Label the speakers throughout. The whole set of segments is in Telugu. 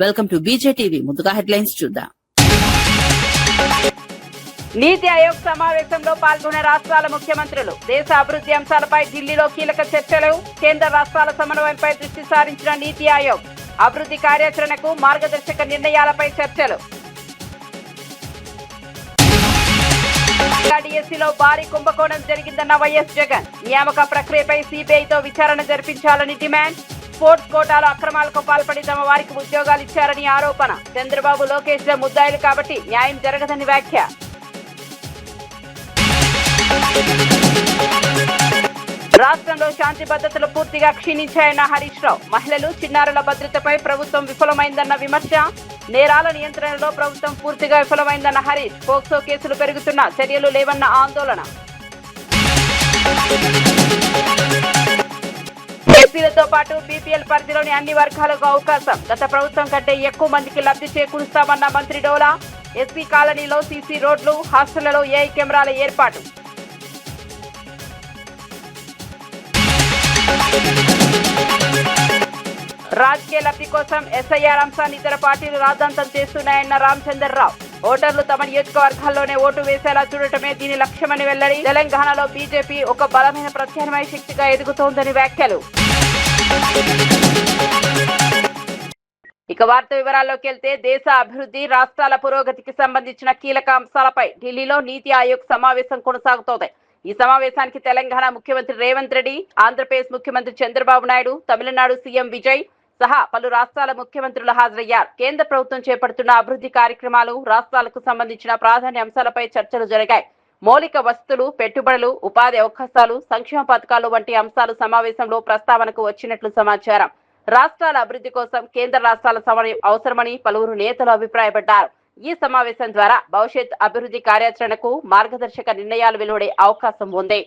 Speaker 1: Welcome to బీజేటీవీ. ముందుగా హెడ్లైన్స్ చూద్దాం.
Speaker 2: నీతి ఆయోగ్ సమావేశంలో పాల్గొన్న రాష్ట్రాల ముఖ్యమంత్రులు. దేశ అభివృద్ధి అంశాలపై ఢిల్లీలో కీలక చర్చలు. కేంద్ర రాష్ట్రాల సమన్వయంపై దృష్టి సారించిన నీతి ఆయోగ్. అభివృద్ధి కార్యాచరణకు మార్గదర్శక నిర్ణయాలపై చర్చలు. డిఎస్సీలో భారీ కుంభకోణం జరిగిందన్న వైఎస్ జగన్. నియామక ప్రక్రియపై సిబిఐతో విచారణ జరిపించాలని డిమాండ్. స్పోర్ట్స్ కోటాలో అక్రమాలకు పాల్పడి తమ వారికి ఉద్యోగాలు ఇచ్చారని ఆరోపణ. చంద్రబాబు, లోకేష్ ల ముద్దాయిలు కాబట్టి న్యాయం జరగదని వ్యాఖ్య. రాష్ట్రంలో శాంతి భద్రతలు పూర్తిగా క్షీణించాయన్న హరీష్ రావు. మహిళలు, చిన్నారుల భద్రతపై ప్రభుత్వం విఫలమైందన్న విమర్శ. నేరాల నియంత్రణలో ప్రభుత్వం పూర్తిగా విఫలమైందన్న హరీష్. పోక్సో కేసులు పెరుగుతున్నా చర్యలు లేవన్న ఆందోళన. ఎస్సీలతో పాటు బీపీఎల్ పరిధిలోని అన్ని వర్గాలకు అవకాశం. గత ప్రభుత్వం కంటే ఎక్కువ మందికి లబ్ధి చేకూరుస్తామన్న మంత్రి డోలా. ఎస్సీ కాలనీలో సీసీ రోడ్లు, హాస్టళ్లలో ఏఐ కెమెరాల ఏర్పాటు. రాజకీయ లబ్ధి కోసం ఎస్ఐఆర్ అంశాన్ని ఇతర పార్టీలు రాద్ధాంతం చేస్తున్నాయన్న రామచంద్రరావు. ఓటర్లు తమ నియోజకవర్గాల్లోనే ఓటు వేసేలా చూడటమే దీని లక్ష్యమని వెల్లడి. తెలంగాణలో బీజేపీ ఒక బలమైన ప్రత్యామ్నాయ శక్తిగా ఎదుగుతోందని వ్యాఖ్యలు. ఇక వార్త వివరాల్లోకి వెళ్తే, దేశ అభివృద్ధి, రాష్ట్రాల పురోగతికి సంబంధించిన కీలక అంశాలపై ఢిల్లీలో నీతి ఆయోగ్ సమావేశం కొనసాగుతోంది. ఈ సమావేశానికి తెలంగాణ ముఖ్యమంత్రి రేవంత్ రెడ్డి, ఆంధ్రప్రదేశ్ ముఖ్యమంత్రి చంద్రబాబు నాయుడు, తమిళనాడు సీఎం విజయ్ సహా పలు రాష్ట్రాల ముఖ్యమంత్రులు హాజరయ్యారు. కేంద్ర ప్రభుత్వం చేపడుతున్న అభివృద్ధి కార్యక్రమాలు, రాష్ట్రాలకు సంబంధించిన ప్రాధాన్య అంశాలపై చర్చలు జరిగాయి. మౌలిక వసతులు, పెట్టుబడులు, ఉపాధి అవకాశాలు, సంక్షేమ పథకాలు వంటి అంశాలు సమావేశంలో ప్రస్తావనకు వచ్చినట్లు సమాచారం. రాష్ట్రాల అభివృద్ధి కోసం కేంద్ర రాష్ట్రాల సమన్వయం అవసరమని పలువురు నేతలు అభిప్రాయపడ్డారు. ఈ సమావేశం ద్వారా భవిష్యత్ అభివృద్ధి కార్యాచరణకు మార్గదర్శక నిర్ణయాలు వెలువడే అవకాశం ఉంది.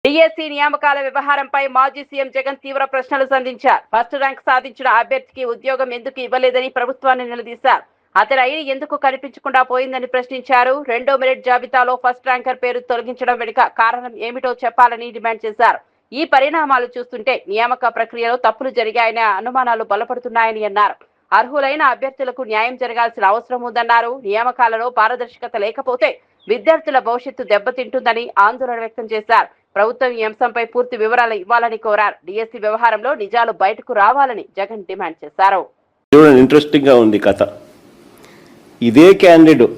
Speaker 2: డిఎస్సీ నియామకాల వ్యవహారంపై మాజీ సీఎం జగన్ తీవ్ర ప్రశ్నలు సంధించారు. ఫస్ట్ ర్యాంక్ సాధించిన అభ్యర్థికి ఉద్యోగం ఎందుకు ఇవ్వలేదని ప్రభుత్వాన్ని నిలదీశారు. అతని ఐడి ఎందుకు కనిపించకుండా పోయిందని ప్రశ్నించారు. రెండో మెరిట్ జాబితాలో ఫస్ట్ ర్యాంకర్ పేరు తొలగించడం వెనుక కారణం ఏమిటో చెప్పాలని డిమాండ్ చేశారు. ఈ పరిణామాలు చూస్తుంటే నియామక ప్రక్రియలో తప్పులు జరిగాయనే అనుమానాలు బలపడుతున్నాయని అన్నారు. అర్హులైన అభ్యర్థులకు న్యాయం జరగాల్సిన అవసరం ఉందన్నారు. నియామకాలలో పారదర్శకత లేకపోతే విద్యార్థుల భవిష్యత్తు దెబ్బతింటుందని ఆందోళన వ్యక్తం చేశారు. ప్రభుత్వం ఈ అంశంపై పూర్తి వివరాలు ఇవ్వాలని కోరారు. డిఎస్సీ వ్యవహారంలో నిజాలు బయటకు రావాలని జగన్ డిమాండ్ చేశారు.
Speaker 3: ఇంట్రెస్టింగ్ గా ఉంది కథ. ఇదే క్యాండిడేట్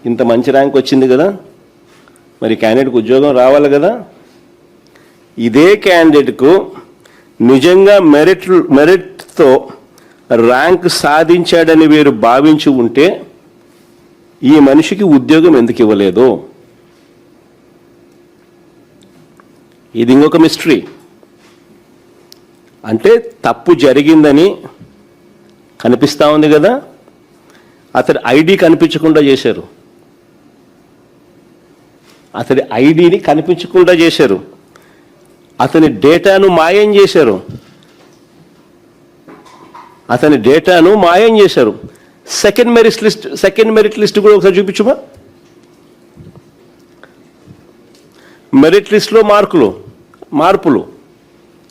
Speaker 3: ఇంత మంచి ర్యాంక్ వచ్చింది కదా, మరి క్యాండిడేట్కి ఉద్యోగం రావాలి కదా. ఇదే క్యాండిడేట్కు నిజంగా మెరిట్తో ర్యాంక్ సాధించాడని వీరు భావించి ఉంటే ఈ మనిషికి ఉద్యోగం ఎందుకు ఇవ్వలేదు? ఇది ఇంకొక మిస్టరీ. అంటే తప్పు జరిగిందని కనిపిస్తూ ఉంది కదా, అతడి ఐడి కనిపించకుండా చేశారు. అతడి ఐడిని కనిపించకుండా చేశారు. అతని డేటాను మాయం చేశారు. సెకండ్ మెరిట్ లిస్ట్ కూడా ఒకసారి చూపించుమా. మెరిట్ లిస్ట్లో మార్పులు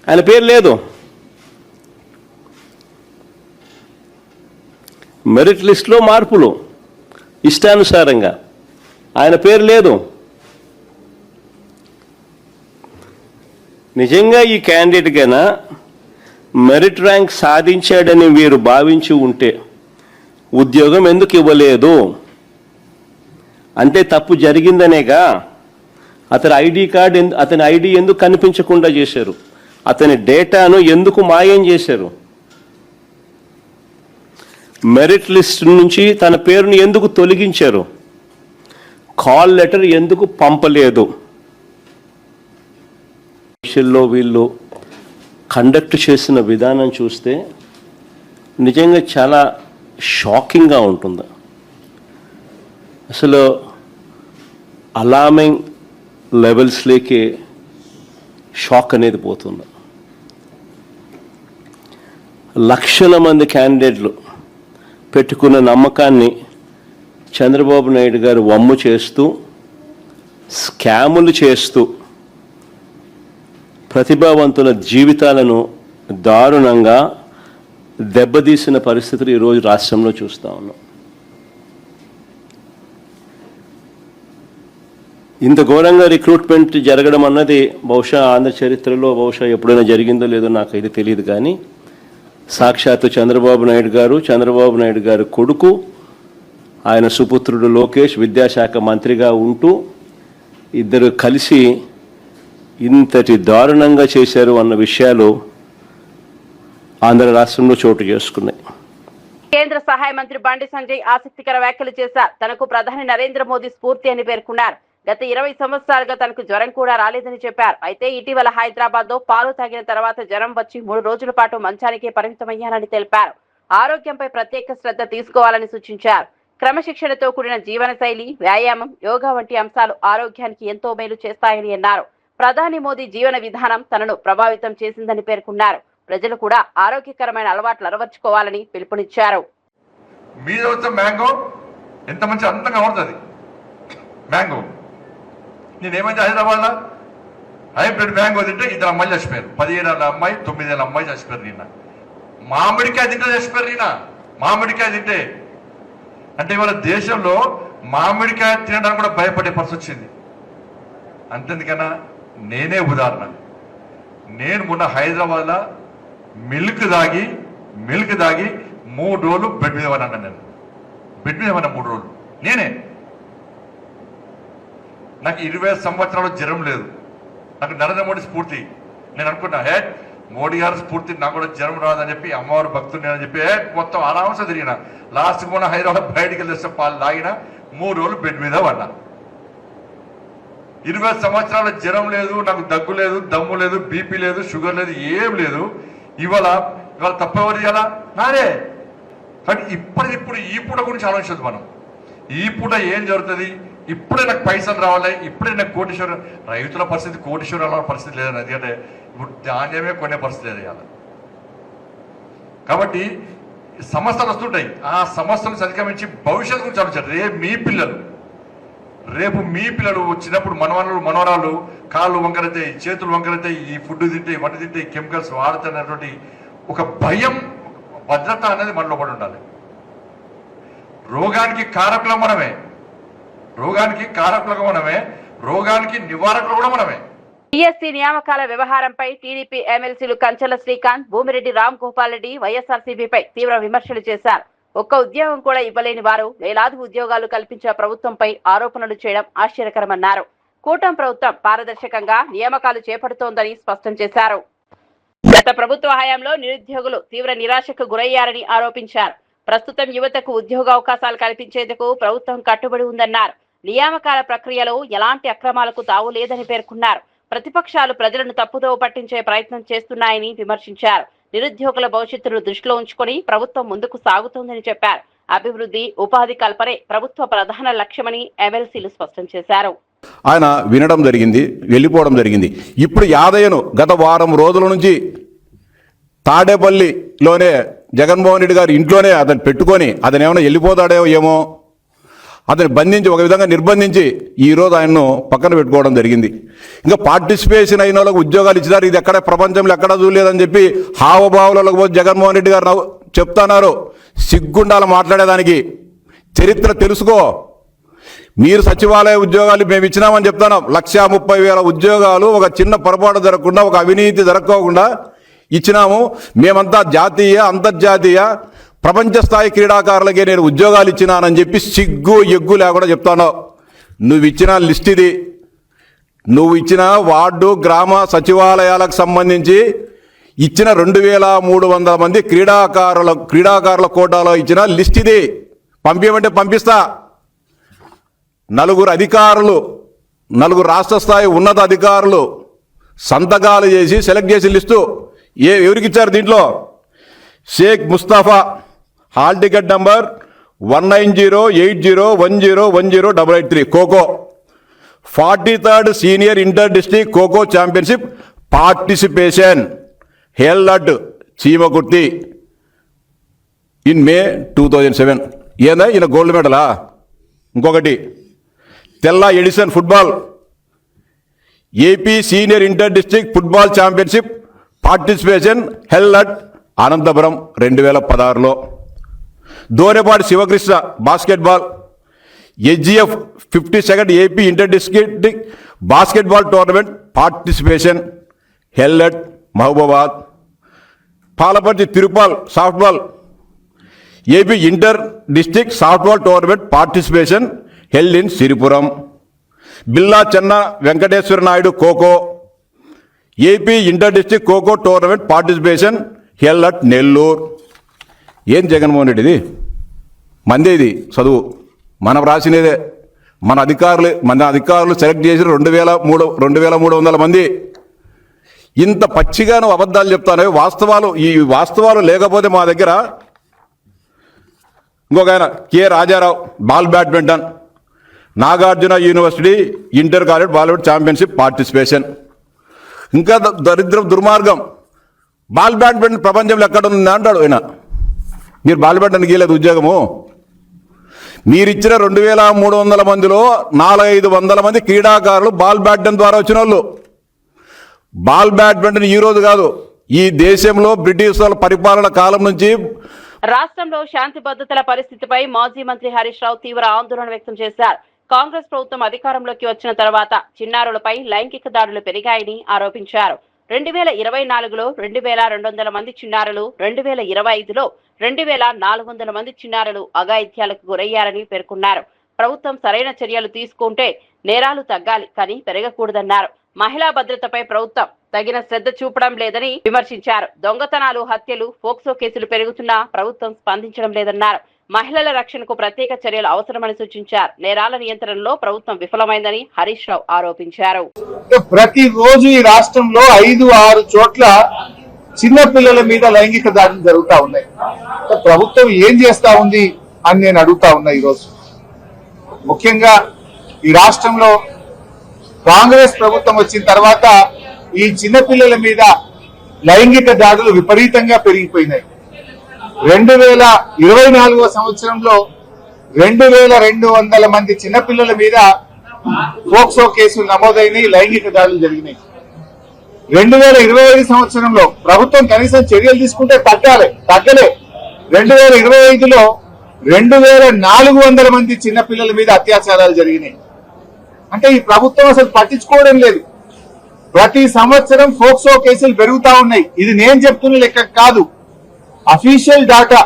Speaker 3: ఆయన పేరు లేదు. మెరిట్ లిస్ట్లో మార్పులు ఇష్టానుసారంగా ఆయన పేరు లేదు. నిజంగా ఈ క్యాండిడేట్ కన్నా మెరిట్ ర్యాంక్ సాధించాడని వీరు భావించి ఉంటే ఉద్యోగం ఎందుకు ఇవ్వలేదు అంటే తప్పు జరిగిందనేగా. అతని ఐడి ఎందుకు కనిపించకుండా చేశారు? అతని డేటాను ఎందుకు మాయం చేశారు? మెరిట్ లిస్ట్ నుంచి తన పేరును ఎందుకు తొలగించారు? కాల్ లెటర్ ఎందుకు పంపలేదు? పరీక్షల్లో వీళ్ళు కండక్ట్ చేసిన విధానం చూస్తే నిజంగా చాలా షాకింగ్గా ఉంటుంది. అసలు అలార్మింగ్ లెవెల్స్లోకి షాక్ అనేది పోతుంది. లక్షల మంది క్యాండిడేట్లు పెట్టుకున్న నమ్మకాన్ని చంద్రబాబు నాయుడు గారు వమ్ము చేస్తూ స్కాములు చేస్తూ ప్రతిభావంతుల జీవితాలను దారుణంగా దెబ్బతీసిన పరిస్థితులు ఈరోజు రాష్ట్రంలో చూస్తూ ఉన్నాం. ఇంత ఘోరంగా రిక్రూట్మెంట్ జరగడం అన్నది బహుశా ఆంధ్ర చరిత్రలో బహుశా ఎప్పుడైనా జరిగిందో లేదో నాకైతే తెలియదు. కానీ సాక్షాత్తు చంద్రబాబు నాయుడు గారు కొడుకు, ఆయన సుపుత్రుడు లోకేష్ విద్యాశాఖ మంత్రిగా ఉంటూ ఇద్దరు కలిసి ఇంతటి దారుణంగా చేశారు అన్న విషయాలు ఆంధ్ర రాష్ట్రంలో చోటు చేసుకున్నాయి.
Speaker 2: కేంద్ర సహాయ మంత్రి బండి సంజయ్ ఆసక్తికర వ్యాఖ్యలు చేశారు. తనకు ప్రధాని నరేంద్ర మోదీ స్ఫూర్తి అని పేర్కొన్నారు. గత 20 సంవత్సరాలుగా తనకు జ్వరం కూడా రాలేదని చెప్పారు. అయితే ఇటీవల హైదరాబాద్ లో పాలు తాగిన తర్వాత జ్వరం వచ్చి 3 రోజుల పాటు మంచానికే పరిమితమయ్యానని తెలిపారు. ఆరోగ్యంపై ప్రత్యేక శ్రద్ధ తీసుకోవాలని సూచించారు. క్రమశిక్షణతో కూడిన జీవన శైలి, వ్యాయామం, యోగా వంటి అంశాలు ఆరోగ్యానికి ఎంతో మేలు చేస్తాయని అన్నారు. ప్రధాని మోదీ జీవన విధానం తనను ప్రభావితం చేసిందని పేర్కొన్నారు. ప్రజలు కూడా ఆరోగ్యకరమైన అలవాట్లు అలవర్చుకోవాలని పిలుపునిచ్చారు.
Speaker 4: మ్యాంగో ఎంత మంచి అందంగా ఉంటుంది. మ్యాంగో నేనేమైతే హైదరాబాద్లో హైబ్రిడ్ మ్యాంగో తింటే 2 అమ్మాయిలు చచ్చిపోయారు. 17 ఏళ్ళ అమ్మాయి, 9 ఏళ్ళ అమ్మాయి చచ్చిపోయారు. నిన్న మామిడికాయ తింటే చచ్చిపోయారు. నిన్న మామిడికాయ తింటే అంటే ఇవాళ దేశంలో మామిడికాయ తినడానికి కూడా భయపడే పరిస్థితి వచ్చింది. అంతెందుకన్నా నేనే ఉదాహరణ. నేను మొన్న హైదరాబాద్లో మిల్క్ దాగి 3 రోజులు బెడ్ మీద పడినా. నేను బెడ్ మీద పడినా 3 రోజులు. నేనే నాకు 20 సంవత్సరాలు జ్వరం లేదు. నాకు నరేంద్ర మోడీ స్ఫూర్తి. నేను అనుకున్నా మోడీ గారి స్ఫూర్తి నాకు కూడా జ్వరం రాదని చెప్పి అమ్మవారు భక్తులు అని చెప్పి మొత్తం ఆరాంస తిరిగిన. లాస్ట్ మొన్న హైదరాబాద్ బయటికి వెళ్ళేస్తే పాలు తాగిన 3 రోజులు బెడ్ మీద పడినా. 20 సంవత్సరాల జ్వరం లేదు, నాకు దగ్గు లేదు, దమ్ము లేదు, బీపీ లేదు, షుగర్ లేదు, ఏం లేదు. ఇవాళ తప్పెవరు ఇలా నానే. కానీ ఇప్పుడు ఈ పూట గురించి ఆలోచించదు మనం. ఈ పూట ఏం జరుగుతుంది, ఇప్పుడే నాకు పైసలు రావాలి, ఇప్పుడే నాకు కోటీశ్వరం. రైతుల పరిస్థితి కోటీశ్వరాల పరిస్థితి లేదని, ఎందుకంటే ఇప్పుడు ధాన్యమే కొనే పరిస్థితి లేదు ఇవాళ. కాబట్టి సమస్యలు వస్తుంటాయి. ఆ సమస్యలను అధిగమించి భవిష్యత్తు గురించి ఆలోచించారు. రేపు మీ పిల్లలు చిన్నప్పుడు మనవరాలు కాళ్ళు వంకరైతే, చేతులు వంకరైతే, ఈ ఫుడ్ తింటే, వంట తింటే, కెమికల్స్ వాడుతున్నటువంటి ఒక భయం, భద్రత అనేది మనలో పడి ఉండాలి. రోగానికి కారకులం మనమే, రోగానికి నివారకులు కూడా మనమే.
Speaker 2: టీఎస్సీ నియామకాల వ్యవహారంపై టీడీపీ ఎమ్మెల్సీలు కంచెల శ్రీకాంత్, భూమిరెడ్డి రామ్ గోపాల్ రెడ్డి వైఎస్ఆర్సీపీపై తీవ్ర విమర్శలు చేశారు. ఒక్క ఉద్యోగం కూడా ఇవ్వలేని వారు వేలాది ఉద్యోగాలు కల్పించే ప్రభుత్వంపై ఆరోపణలు చేయడం ఆశ్చర్యకరమన్నారు. కూటమి ప్రభుత్వం పారదర్శకంగా నియామకాలు చేపడుతోందని స్పష్టం చేశారు. గత ప్రభుత్వ హయాంలో నిరుద్యోగులు తీవ్ర నిరాశకు గురయ్యారని ఆరోపించారు. ప్రస్తుతం యువతకు ఉద్యోగ అవకాశాలు కల్పించేందుకు ప్రభుత్వం కట్టుబడి ఉందన్నారు. నియామకాల ప్రక్రియలో ఎలాంటి అక్రమాలకు తావు లేదని పేర్కొన్నారు. ప్రతిపక్షాలు ప్రజలను తప్పుదోవ పట్టించే ప్రయత్నం చేస్తున్నాయని విమర్శించారు. నిరుద్యోగుల భవిష్యత్తును దృష్టిలో ఉంచుకొని ప్రభుత్వం ముందుకు సాగుతోందని చెప్పారు. అభివృద్ధి, ఉపాధి కల్పనే ప్రభుత్వ ప్రధాన లక్ష్యమని ఎమ్మెల్సీలు స్పష్టం చేశారు.
Speaker 5: ఆయన వినడం జరిగింది, వెళ్ళిపోవడం జరిగింది. ఇప్పుడు యాదయ్యను గత వారం రోజుల నుంచి తాడేపల్లిలోనే జగన్మోహన్ రెడ్డి గారి ఇంట్లోనే అతను పెట్టుకొని అతను ఏమైనా వెళ్ళిపోతాడేమో ఏమో అతను బంధించి, ఒక విధంగా నిర్బంధించి ఈరోజు ఆయన్ను పక్కన పెట్టుకోవడం జరిగింది. ఇంకా పార్టిసిపేషన్ అయిన వాళ్ళకు ఉద్యోగాలు ఇచ్చినారు. ఇది ఎక్కడ ప్రపంచంలో ఎక్కడా చూడలేదని చెప్పి హావభావులకు పోతే జగన్మోహన్ రెడ్డి గారు చెప్తున్నారు. సిగ్గుండాల మాట్లాడేదానికి. చరిత్ర తెలుసుకో. మీరు సచివాలయ ఉద్యోగాలు మేము ఇచ్చినామని చెప్తున్నాం. 1,30,000 ఉద్యోగాలు ఒక చిన్న పొరపాటు జరగకుండా, ఒక అవినీతి జరగకుండా ఇచ్చినాము. మేమంతా జాతీయ, అంతర్జాతీయ, ప్రపంచ స్థాయి క్రీడాకారులకే నేను ఉద్యోగాలు ఇచ్చినానని చెప్పి సిగ్గు ఎగ్గు లేకుండా చెప్తాను. నువ్వు ఇచ్చిన లిస్ట్ ఇది. నువ్వు ఇచ్చిన వార్డు, గ్రామ సచివాలయాలకు సంబంధించి ఇచ్చిన 2,300 మంది క్రీడాకారుల కోటాలో ఇచ్చిన లిస్ట్ ఇది. పంపించమంటే పంపిస్తా. 4 అధికారులు, 4 రాష్ట్ర స్థాయి ఉన్నత అధికారులు సంతకాలు చేసి సెలెక్ట్ చేసి లిస్టు ఎవరికి ఇచ్చారు? దీంట్లో Sheikh Mustafa, hall ticket number 1908010108883, kho-kho 43rd senior inter district kho-kho championship participation, held Chimakurthi. In May 2007. ఏందా ఈయన గోల్డ్ మెడలా? ఇంకొకటి తెల్ల edition football AP senior inter district football championship participation held at Anantapuram 2016లో. Dorepati Sivakrishna basketball HGF 52nd AP inter district basketball tournament participation held at Mahabubabad. Palaparthi Tirupal softball AP inter district softball tournament participation held in Siripuram. Billa Chenna Venkateswara Naidu kho kho AP inter district kho kho tournament participation held at Nellore. ఏం జగన్మోహన్ రెడ్డిది? మందే ఇది చదువు, మనం రాసినదే. మన అధికారులు సెలెక్ట్ చేసి 2,300 మంది. ఇంత పచ్చిగా నువ్వు అబద్ధాలు చెప్తాను. వాస్తవాలు లేకపోతే మా దగ్గర ఇంకొక ఆయన K Rajarao ball badminton Nagarjuna university inter college ball championship participation. ఇంకా దుర్మార్గం, బాల్ బ్యాడ్మింటన్ ప్రపంచంలో ఎక్కడ ఉంది అంటాడు ఆయన. మీరు బాల్ బ్యాడ్మింటన్ గీయలేదు ఉద్యోగము. మీరిచ్చిన 2,300 మందిలో 400-500 మంది క్రీడాకారులు బాల్ బ్యాడ్మింటన్ ద్వారా వచ్చిన వాళ్ళు. బాల్ బ్యాడ్మింటన్ ఈ రోజు కాదు, ఈ దేశంలో బ్రిటిష్ వాళ్ళ పరిపాలన కాలం నుంచి.
Speaker 2: రాష్ట్రంలో శాంతి భద్రతల పరిస్థితిపై మాజీ మంత్రి హరీష్ రావు తీవ్ర ఆందోళన వ్యక్తం చేశారు. కాంగ్రెస్ ప్రభుత్వం అధికారంలోకి వచ్చిన తర్వాత చిన్నారులపై లైంగిక దాడులు పెరిగాయని ఆరోపించారు. 2024లో 2,200 మంది చిన్నారులు, 2025లో 2,400 మంది చిన్నారులు అఘాయిత్యాలకు గురయ్యారని పేర్కొన్నారు. ప్రభుత్వం సరైన చర్యలు తీసుకుంటే నేరాలు తగ్గాలి, కానీ పెరగకూడదన్నారు. మహిళా భద్రతపై ప్రభుత్వం తగిన శ్రద్ధ చూపడం లేదని విమర్శించారు. దొంగతనాలు, హత్యలు, పోక్సో కేసులు పెరుగుతున్నా ప్రభుత్వం స్పందించడం లేదన్నారు. మహిళల రక్షణకు ప్రత్యేక చర్యలు అవసరమని సూచించారు. నేరాల నియంత్రణలో ప్రభుత్వం విఫలమైందని హరీష్ రావు ఆరోపించారు.
Speaker 6: ప్రతిరోజు ఈ రాష్ట్రంలో 5-6 చోట్ల చిన్న పిల్లల మీద లైంగిక దాడులు జరుగుతా ఉన్నాయి. ప్రభుత్వం ఏం చేస్తా ఉంది అని నేను అడుగుతా ఉన్నా. ఈరోజు ముఖ్యంగా ఈ రాష్ట్రంలో కాంగ్రెస్ ప్రభుత్వం వచ్చిన తర్వాత ఈ చిన్నపిల్లల మీద లైంగిక దాడులు విపరీతంగా పెరిగిపోయినాయి. 2024వ సంవత్సరంలో 2,200 మంది చిన్నపిల్లల మీద పోక్సో కేసులు నమోదైనాయి, లైంగిక దాడులు జరిగినాయి. 2025 సంవత్సరంలో ప్రభుత్వం కనీసం చర్యలు తీసుకుంటే తగ్గలే. 2025లో 2,400 మంది చిన్నపిల్లల మీద అత్యాచారాలు జరిగినాయి. అంటే ఈ ప్రభుత్వం అసలు పట్టించుకోవడం లేదు. ప్రతి సంవత్సరం పోక్సో కేసులు పెరుగుతా ఉన్నాయి. ఇది నేను చెప్తున్న లెక్క కాదు, అఫీషియల్ డాటా.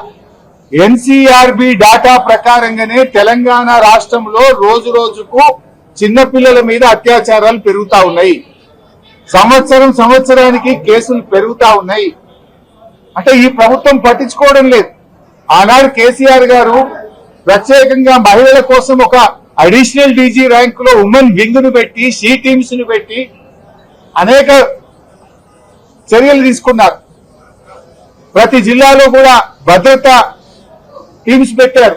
Speaker 6: ఎన్సీఆర్బి డాటా ప్రకారంగానే తెలంగాణ రాష్ట్రంలో రోజు రోజుకు చిన్నపిల్లల మీద అత్యాచారాలు పెరుగుతా ఉన్నాయి. సంవత్సరానికి కేసులు పెరుగుతా ఉన్నాయి. అంటే ఈ ప్రభుత్వం పట్టించుకోవడం లేదు. ఆనాడు కేసీఆర్ గారు ప్రత్యేకంగా మహిళల కోసం ఒక అడిషనల్ డీజీ ర్యాంకులో ఉమెన్ వింగ్ ను పెట్టి, షీ టీమ్స్ ను పెట్టి అనేక చర్యలు తీసుకున్నారు. ప్రతి జిల్లాలో కూడా భద్రతా టీమ్స్ పెట్టారు.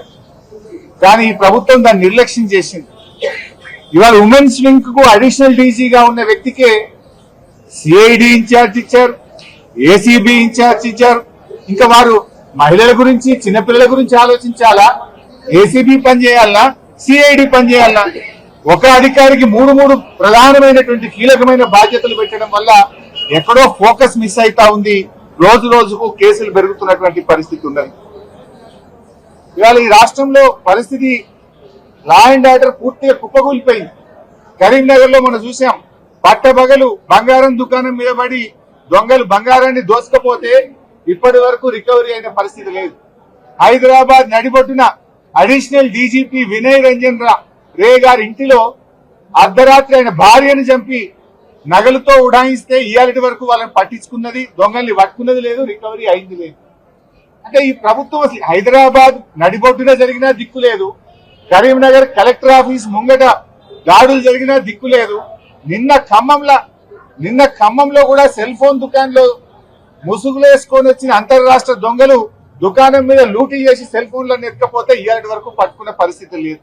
Speaker 6: కానీ ఈ ప్రభుత్వం దాన్ని నిర్లక్ష్యం చేసింది. ఇవాళ ఉమెన్స్ వింగ్ కు అడిషనల్ డీజీగా ఉన్న వ్యక్తికే సిఐడి ఇన్ఛార్జ్ ఇచ్చారు, ఏసీబీ ఇన్ఛార్జ్ ఇచ్చారు. ఇంకా వారు మహిళల గురించి, చిన్నపిల్లల గురించి ఆలోచించాలా? ఏసీబీ పనిచేయాలనా, సిఐడి పనిచేయాలనా? ఒక అధికారికి మూడు ప్రధానమైనటువంటి కీలకమైన బాధ్యతలు పెట్టడం వల్ల ఎక్కడో ఫోకస్ మిస్ అవుతా ఉంది. రోజు రోజుకు కేసులు పెరుగుతున్నటువంటి పరిస్థితి ఉన్నది. ఇవాళ ఈ రాష్ట్రంలో పరిస్థితి లా అండ్ ఆర్డర్ పూర్తిగా కుప్పకూలిపోయింది. కరీంనగర్ లో మనం చూసాం, పట్టబగలు బంగారం దుకాణం మీద పడి దొంగలు బంగారాన్ని దోసుకపోతే ఇప్పటి వరకు రికవరీ అయిన పరిస్థితి లేదు. హైదరాబాద్ నడిబొడ్డున అడిషనల్ డీజీపీ వినయ్ రంజన్ రే గారి ఇంటిలో అర్ధరాత్రి ఆయన భార్యను చంపి నగలతో ఉడాయిస్తే ఇయాలటి వరకు వాళ్ళని పట్టించుకున్నది, దొంగల్ని పట్టుకున్నది లేదు, రికవరీ అయింది లేదు. అంటే ఈ ప్రభుత్వం అసలు హైదరాబాద్ నడిబొడ్డున జరిగినా దిక్కు లేదు, కరీంనగర్ కలెక్టర్ ఆఫీస్ ముంగట దాడులు జరిగినా దిక్కు లేదు. నిన్న ఖమ్మంలో కూడా సెల్ ఫోన్ దుకాణంలో ముసుగులు వేసుకొని వచ్చిన అంతర్రాష్ట్ర దొంగలు దుకాణం మీద లూటీ చేసి సెల్ ఫోన్లను ఎత్తుకపోతే ఇయాలటి వరకు పట్టుకునే పరిస్థితి లేదు.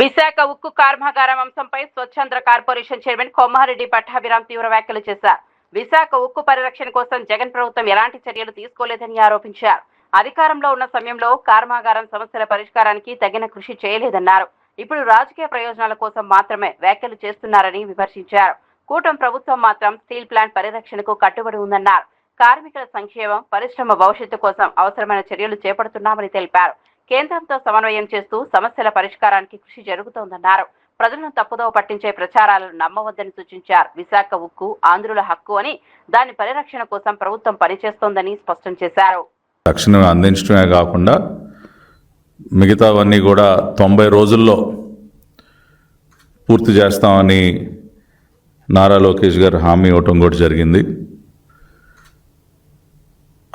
Speaker 2: విశాఖ ఉక్కు కర్మాగారం అంశంపై స్వచ్ఛంద్ర కార్పొరేషన్ చైర్మన్ కొమ్మారెడ్డి పట్టాభిరామ్ తీవ్ర వ్యాఖ్యలు చేశారు. విశాఖ ఉక్కు పరిరక్షణ కోసం జగన్ ప్రభుత్వం ఎలాంటి చర్యలు తీసుకోలేదని ఆరోపించారు. అధికారంలో ఉన్న సమయంలో కర్మాగారం సమస్యల పరిష్కారానికి తగిన కృషి చేయలేదన్నారు. ఇప్పుడు రాజకీయ ప్రయోజనాల కోసం మాత్రమే వ్యాఖ్యలు చేస్తున్నారని విమర్శించారు. కూటమి ప్రభుత్వం మాత్రం స్టీల్ ప్లాంట్ పరిరక్షణకు కట్టుబడి ఉందన్నారు. కార్మికుల సంక్షేమం, పరిశ్రమ భవిష్యత్తు కోసం అవసరమైన చర్యలు చేపడుతున్నామని తెలిపారు. కేంద్రంతో సమన్వయం చేస్తూ సమస్యల పరిష్కారానికి కృషి జరుగుతోందన్నారు. ప్రజలను తప్పుదోవ పట్టించే ప్రచారాలను నమ్మవద్దని సూచించారు. విశాఖ ఉక్కు ఆంధ్రుల హక్కు అని దాని పరిరక్షణ కోసం ప్రభుత్వం పనిచేస్తోందని స్పష్టం చేశారు.
Speaker 7: రక్షణ అందించడమే కాకుండా మిగతావన్నీ కూడా 90 రోజుల్లో పూర్తి చేస్తామని నారా లోకేష్ గారు హామీ ఇవ్వటం కూడా జరిగింది.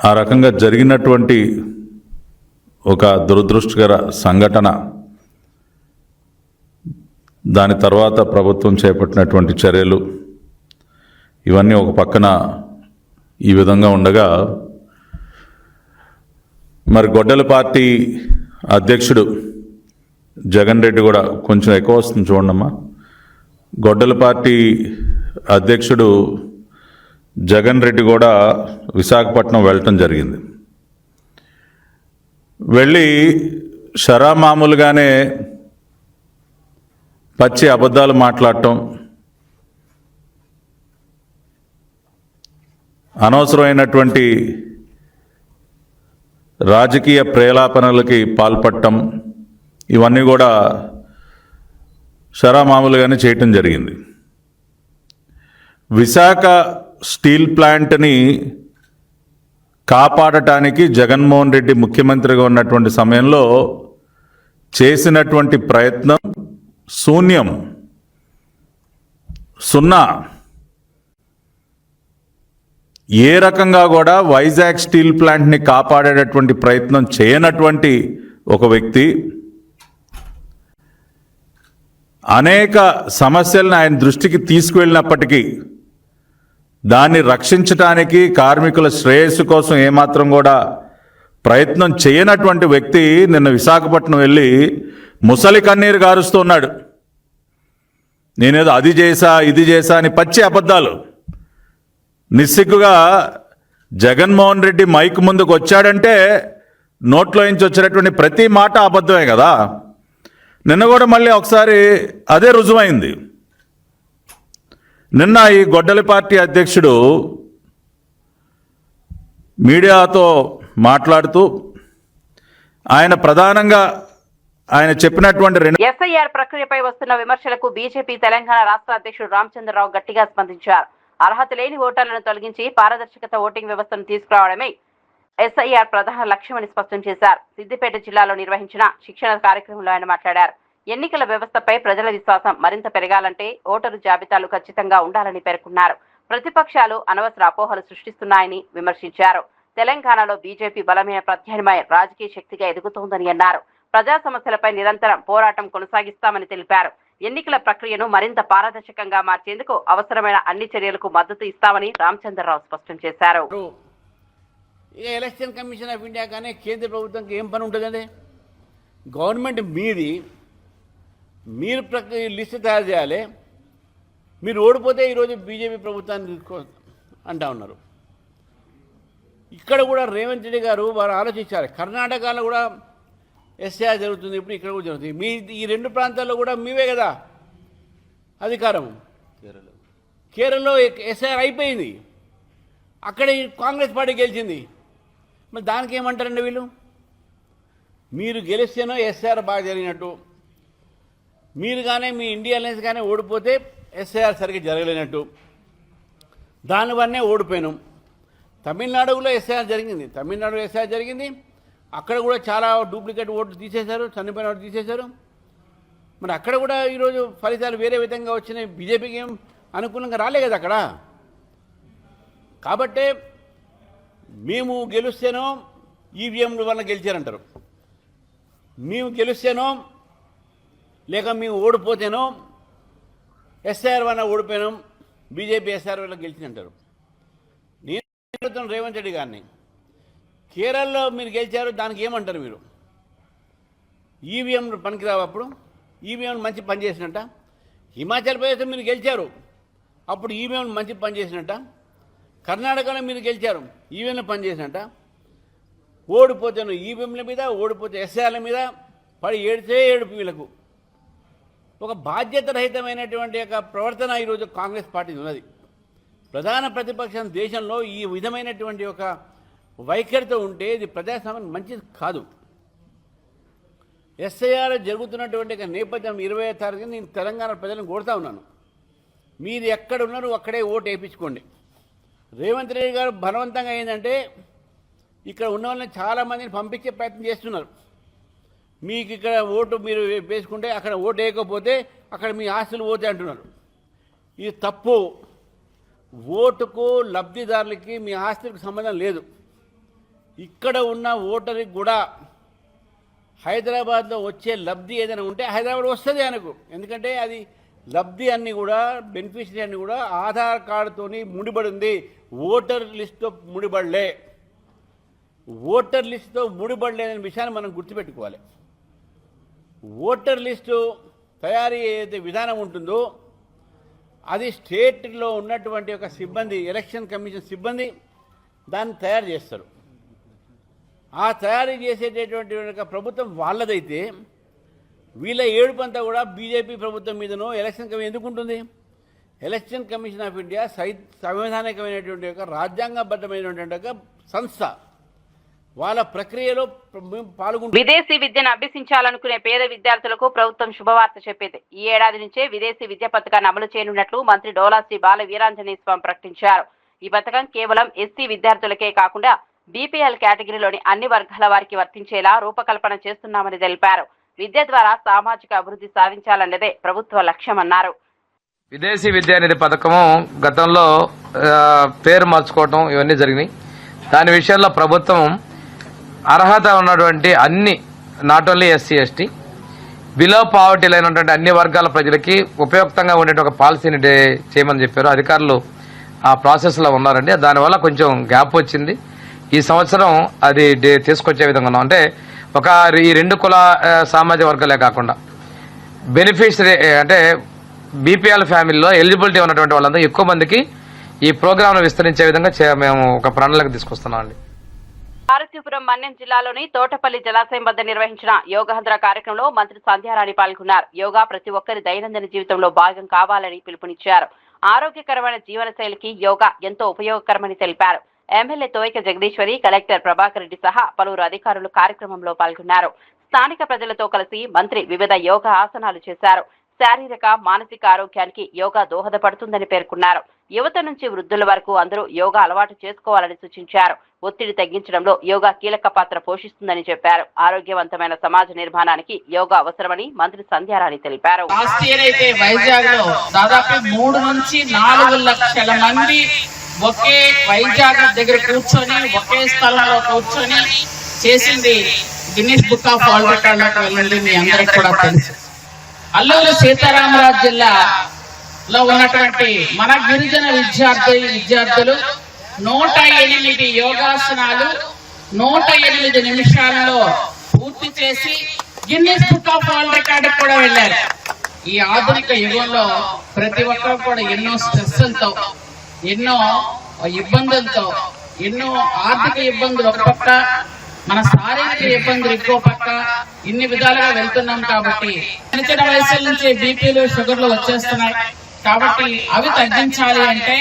Speaker 7: ఆ రకంగా జరిగినటువంటి ఒక దురదృష్టకర సంఘటన, దాని తర్వాత ప్రభుత్వం చేపట్టినటువంటి చర్యలు, ఇవన్నీ ఒక పక్కన ఈ విధంగా ఉండగా, మరి గొడ్డల పార్టీ అధ్యక్షుడు జగన్ రెడ్డి కూడా కొంచెం ఎక్కువ వస్తుంది చూడమ్మా. గొడ్డల పార్టీ అధ్యక్షుడు జగన్ రెడ్డి కూడా విశాఖపట్నం వెళ్ళటం జరిగింది. వెళ్ళి మామూలుగానే పచ్చి అబద్ధాలు మాట్లాడటం, అనవసరమైనటువంటి రాజకీయ ప్రేలాపనలకి పాల్పడటం, ఇవన్నీ కూడా మామూలుగానే చేయటం జరిగింది. విశాఖ స్టీల్ ప్లాంట్ని కాపాడటానికి జగన్మోహన్ రెడ్డి ముఖ్యమంత్రిగా ఉన్నటువంటి సమయంలో చేసినటువంటి ప్రయత్నం శూన్యం, సున్నా. ఏ రకంగా కూడా వైజాగ్ స్టీల్ ప్లాంట్ని కాపాడేటటువంటి ప్రయత్నం చేయనటువంటి ఒక వ్యక్తి అనేక సమస్యలను ఆయన దృష్టికి తీసుకువెళ్ళినప్పటికీ దాన్ని రక్షించటానికి, కార్మికుల శ్రేయస్సు కోసం ఏమాత్రం కూడా ప్రయత్నం చేయనటువంటి వ్యక్తి నిన్న విశాఖపట్నం వెళ్ళి ముసలి కన్నీరు గారుస్తున్నాడు. నేనేదో అది చేశా ఇది చేశా అని పచ్చి అబద్ధాలు. నిస్సిగ్గుగా జగన్మోహన్ రెడ్డి మైక్ ముందుకు వచ్చాడంటే నోట్లో నుంచి వచ్చేటటువంటి ప్రతి మాట అబద్ధమే కదా. నిన్న కూడా మళ్ళీ ఒకసారి అదే రుజువైంది. నిన్న ఈ గొడ్డలి పార్టీ అధ్యక్షుడు మీడియాతో మాట్లాడుతూ ఆయన ప్రధానంగా ఆయన చెప్పినటువంటి
Speaker 2: ఎస్ఐఆర్ ప్రక్రియపై వస్తున్న విమర్శలకు బీజేపీ తెలంగాణ రాష్ట్ర అధ్యక్షుడు రామచంద్రరావు గట్టిగా స్పందించారు. అర్హత లేని ఓటర్లను తొలగించి పారదర్శకత ఓటింగ్ వ్యవస్థను తీసుకురావడమే ఎస్ఐఆర్ ప్రధాన లక్ష్యమని స్పష్టం చేశారు. సిద్దిపేట జిల్లాలో నిర్వహించిన శిక్షణ కార్యక్రమంలో ఆయన మాట్లాడారు. ఎన్నికల వ్యవస్థపై ప్రజల విశ్వాసం మరింత పెరగాలంటే ఓటరు జాబితాలు ఖచ్చితంగా ఉండాలని పేర్కొన్నారు. ప్రతిపక్షాలు అనవసర అపోహలు సృష్టిస్తున్నాయని విమర్శించారు. తెలంగాణలో బీజేపీ బలమైన ప్రత్యామ్నాయ రాజకీయ శక్తిగా ఎదుగుతోందని అన్నారు. ప్రజా సమస్యలపై నిరంతరం పోరాటం కొనసాగిస్తామని తెలిపారు. ఎన్నికల ప్రక్రియను మరింత పారదర్శకంగా మార్చేందుకు అవసరమైన అన్ని చర్యలకు మద్దతు ఇస్తామని రామచంద్రరావు స్పష్టం చేశారు.
Speaker 8: ఎలక్షన్ కమిషన్ ఆఫ్ ఇండియా కానీ కేంద్ర ప్రభుత్వంకి ఏం పని ఉంటుందండి? గవర్నమెంట్ మీది, మీరు లిస్టు తయారు చేయాలి. మీరు ఓడిపోతే ఈరోజు బీజేపీ ప్రభుత్వాన్ని అంటా ఉన్నారు. ఇక్కడ కూడా రేవంత్ రెడ్డి గారు వారు ఆలోచించారు. కర్ణాటకలో కూడా ఎస్ఐఆర్ జరుగుతుంది, ఇప్పుడు ఇక్కడ కూడా జరుగుతుంది. మీ ఈ రెండు ప్రాంతాల్లో కూడా మీవే కదా అధికారం. కేరళలో ఎస్ఐఆర్ అయిపోయింది, అక్కడ కాంగ్రెస్ పార్టీ గెలిచింది. మరి దానికి ఏమంటారండి వీళ్ళు? మీరు గెలిస్తేనో ఎస్ఐఆర్ బాగా జరిగినట్టు, మీరు కానీ మీ ఇండియా అలయన్స్ కానీ ఓడిపోతే ఎస్ఐఆర్ సరిగ్గా జరగలేనట్టు, దానివల్లనే ఓడిపోయినాం. తమిళనాడులో ఎస్ఐఆర్ జరిగింది, అక్కడ కూడా చాలా డూప్లికేట్ ఓట్లు తీసేశారు, చనిపోయిన ఓట్లు తీసేశారు. మరి అక్కడ కూడా ఈరోజు ఫలితాలు వేరే విధంగా వచ్చినాయి. బీజేపీకి ఏం అనుకూలంగా రాలే కదా అక్కడ. కాబట్టే మేము గెలుస్తేనో ఈవీఎంల వల్ల గెలిచారంటారు, మేము గెలుస్తేనో లేక మేము ఓడిపోతేనో ఎస్ఐఆర్ వల్ల ఓడిపోయినాం, బీజేపీ ఎస్ఐఆర్ వల్ల గెలిచినంటారు. నేను రేవంత్ రెడ్డి గారిని, కేరళలో మీరు గెలిచారు, దానికి ఏమంటారు మీరు? ఈవీఎంలు పనికిరావు, అప్పుడు ఈవీఎంలు మంచి పని చేసినట్ట. హిమాచల్ ప్రదేశ్లో మీరు గెలిచారు, అప్పుడు ఈవీఎంలు మంచి పని చేసినట్ట. కర్ణాటకలో మీరు గెలిచారు, ఈవీఎంలు పని చేసినట్ట. ఓడిపోతే ఈవీఎంల మీద, ఓడిపోతే ఎస్ఐల మీద పడి ఏడితే ఏడుపు వీళ్ళకు. ఒక బాధ్యత రహితమైనటువంటి యొక్క ప్రవర్తన ఈరోజు కాంగ్రెస్ పార్టీ ఉన్నది. ప్రధాన ప్రతిపక్షం దేశంలో ఈ విధమైనటువంటి ఒక వైఖరితో ఉంటే ఇది ప్రజాస్వామ్యం మంచిది కాదు. ఎస్ఐఆర్ జరుగుతున్నటువంటి నేపథ్యం 20వ తారీఖున నేను తెలంగాణ ప్రజలను కోరుతా ఉన్నాను, మీరు ఎక్కడ ఉన్నారో అక్కడే ఓటు వేయించుకోండి. రేవంత్ రెడ్డి గారు బలవంతంగా ఏంటంటే ఇక్కడ ఉన్న వాళ్ళని చాలామందిని పంపించే ప్రయత్నం చేస్తున్నారు. మీకు ఇక్కడ ఓటు మీరు వేసుకుంటే అక్కడ ఓటు వేయకపోతే అక్కడ మీ ఆస్తులు పోతాయి అంటున్నారు. ఇది తప్పు. ఓటుకు లబ్ధిదారులకి మీ ఆస్తులకు సంబంధం లేదు. ఇక్కడ ఉన్న ఓటర్కి కూడా హైదరాబాద్లో వచ్చే లబ్ధి ఏదైనా ఉంటే హైదరాబాద్ వస్తుంది ఆయనకు. ఎందుకంటే అది లబ్ధి అన్నీ కూడా, బెనిఫిషరీ అన్నీ కూడా ఆధార్ కార్డుతోని ముడిపడి ఉంది, ఓటర్ లిస్టుతో ముడిపడలే. ఓటర్ లిస్టుతో ముడిపడలేదనే విషయాన్ని మనం గుర్తుపెట్టుకోవాలి. ఓటర్ లిస్టు తయారీ ఏదైతే విధానం ఉంటుందో అది స్టేట్లో ఉన్నటువంటి ఒక సిబ్బంది, ఎలక్షన్ కమిషన్ సిబ్బంది దాన్ని తయారు చేస్తారు. ఆ తయారీ చేసేటటువంటి ప్రభుత్వం వాళ్ళదైతే వీళ్ళ ఏడుపంతా కూడా బీజేపీ ప్రభుత్వం మీదనో ఎలక్షన్ కమిషన్ ఎందుకు ఉంటుంది? ఎలక్షన్ కమిషన్ ఆఫ్ ఇండియా సంవిధానికమైనటువంటి ఒక రాజ్యాంగబద్ధమైనటువంటి ఒక సంస్థ. వాళ్ళ ప్రక్రియలో పాల్గొంటుంది.
Speaker 2: విదేశీ విద్యను అభ్యసించాలనుకునే పేద విద్యార్థులకు ప్రభుత్వం శుభవార్త చెప్పింది. ఈ ఏడాది నుంచే విదేశీ విద్య పథకాన్ని అమలు చేయనున్నట్లు మంత్రి డోలా శ్రీ బాల వీరాంజనేయ స్వామి ప్రకటించారు. ఈ పథకం కేవలం ఎస్సీ విద్యార్థులకే కాకుండా బీపీఎల్ కేటగిరీలోని అన్ని వర్గాల వారికి వర్తించేలా రూపకల్పన చేస్తున్నామని తెలిపారు. విద్య ద్వారా సామాజిక అభివృద్ధి సాధించాలన్నదే ప్రభుత్వ లక్ష్యమన్నారు.
Speaker 9: విదేశీ విద్యా నిధి పథకము గతంలో పేరు మార్చుకోవటం ఇవన్నీ జరిగినాయి. దాని విషయంలో ప్రభుత్వం అర్హత ఉన్నటువంటి అన్ని, not only SC ST, below poverty అయినటువంటి అన్ని వర్గాల ప్రజలకి ఉపయుక్తంగా ఉండే ఒక పాలసీని చేయమని చెప్పారు. అధికారులు ఆ ప్రాసెస్లో ఉన్నారండి. దానివల్ల కొంచెం గ్యాప్ వచ్చింది. ఈ సంవత్సరం అది తీసుకొచ్చే విధంగా ఉన్నాం. అంటే ఒక ఈ 2 కుల సామాజిక వర్గాలే కాకుండా బెనిఫిషరీ అంటే బీపీఎల్ ఫ్యామిలీలో ఎలిజిబిలిటీ ఉన్నటువంటి వాళ్ళందరూ ఎక్కువ మందికి ఈ ప్రోగ్రామ్ను విస్తరించే విధంగా మేము ఒక ప్రణాళిక తీసుకొస్తున్నామండి.
Speaker 2: పార్వతీపురం మన్యం జిల్లాలోని తోటపల్లి జలాశయం వద్ద నిర్వహించిన యోగాంధ్ర కార్యక్రమంలో మంత్రి సంధ్యారాణి పాల్గొన్నారు. యోగా ప్రతి ఒక్కరి దైనందిన జీవితంలో భాగం కావాలని పిలుపునిచ్చారు. ఆరోగ్యకరమైన జీవనశైలికి యోగా ఎంతో ఉపయోగకరమని తెలిపారు. ఎమ్మెల్యే తోయిక జగదీశ్వరి, కలెక్టర్ ప్రభాకర్ రెడ్డి సహా పలువురు అధికారులు కార్యక్రమంలో పాల్గొన్నారు. స్థానిక ప్రజలతో కలిసి మంత్రి వివిధ యోగా ఆసనాలు చేశారు. శారీరక, మానసిక ఆరోగ్యానికి యోగా దోహదపడుతుందని పేర్కొన్నారు. యువత నుంచి వృద్ధుల వరకు అందరూ యోగా అలవాటు చేసుకోవాలని సూచించారు. ఒత్తిడి తగ్గించడంలో యోగా కీలక పాత్ర పోషిస్తుందని చెప్పారు. ఆరోగ్యవంతమైన సమాజ నిర్మాణానికి యోగా అవసరమని మంత్రి సంధ్యారాణి తెలిపారు.
Speaker 10: లాస్ట్ ఇయర్ అయితే వైజాగ్ లో దాదాపు 3 నుంచి 4 లక్షల మంది ఒకే వైజాగ్ దగ్గర కూర్చొని, ఒకే స్థలంలో కూర్చొని చేసింది గిన్నిస్ బుక్ ఆఫ్ వరల్డ్ రికార్డులకు వెళ్ళింది. మీ అందరికి కూడా తెలుసు. అల్లూరు సీతారామరాజు జిల్లాలో ఉన్నటువంటి మన గిరిజన విద్యార్థులు 108 యోగాసనాలు 108 నిమిషాల్లో పూర్తి చేసి Guinness book of world record కూడా వెళ్ళారు. ఈ ఆధునిక యుగంలో ప్రతి ఒక్కరు కూడా ఎన్నో స్ట్రెస్లతో, ఎన్నో ఇబ్బందులతో, ఎన్నో ఆర్థిక ఇబ్బందులు ఒక పక్క, మన శారీరక ఇబ్బందులు ఇంకో పక్క, ఇన్ని విధాలుగా వెళ్తున్నాం. కాబట్టి చిన్న వయసుల నుంచి బీపీలు, షుగర్లు వచ్చేస్తున్నాయి. కాబట్టి అవి తగ్గించాలి అంటే,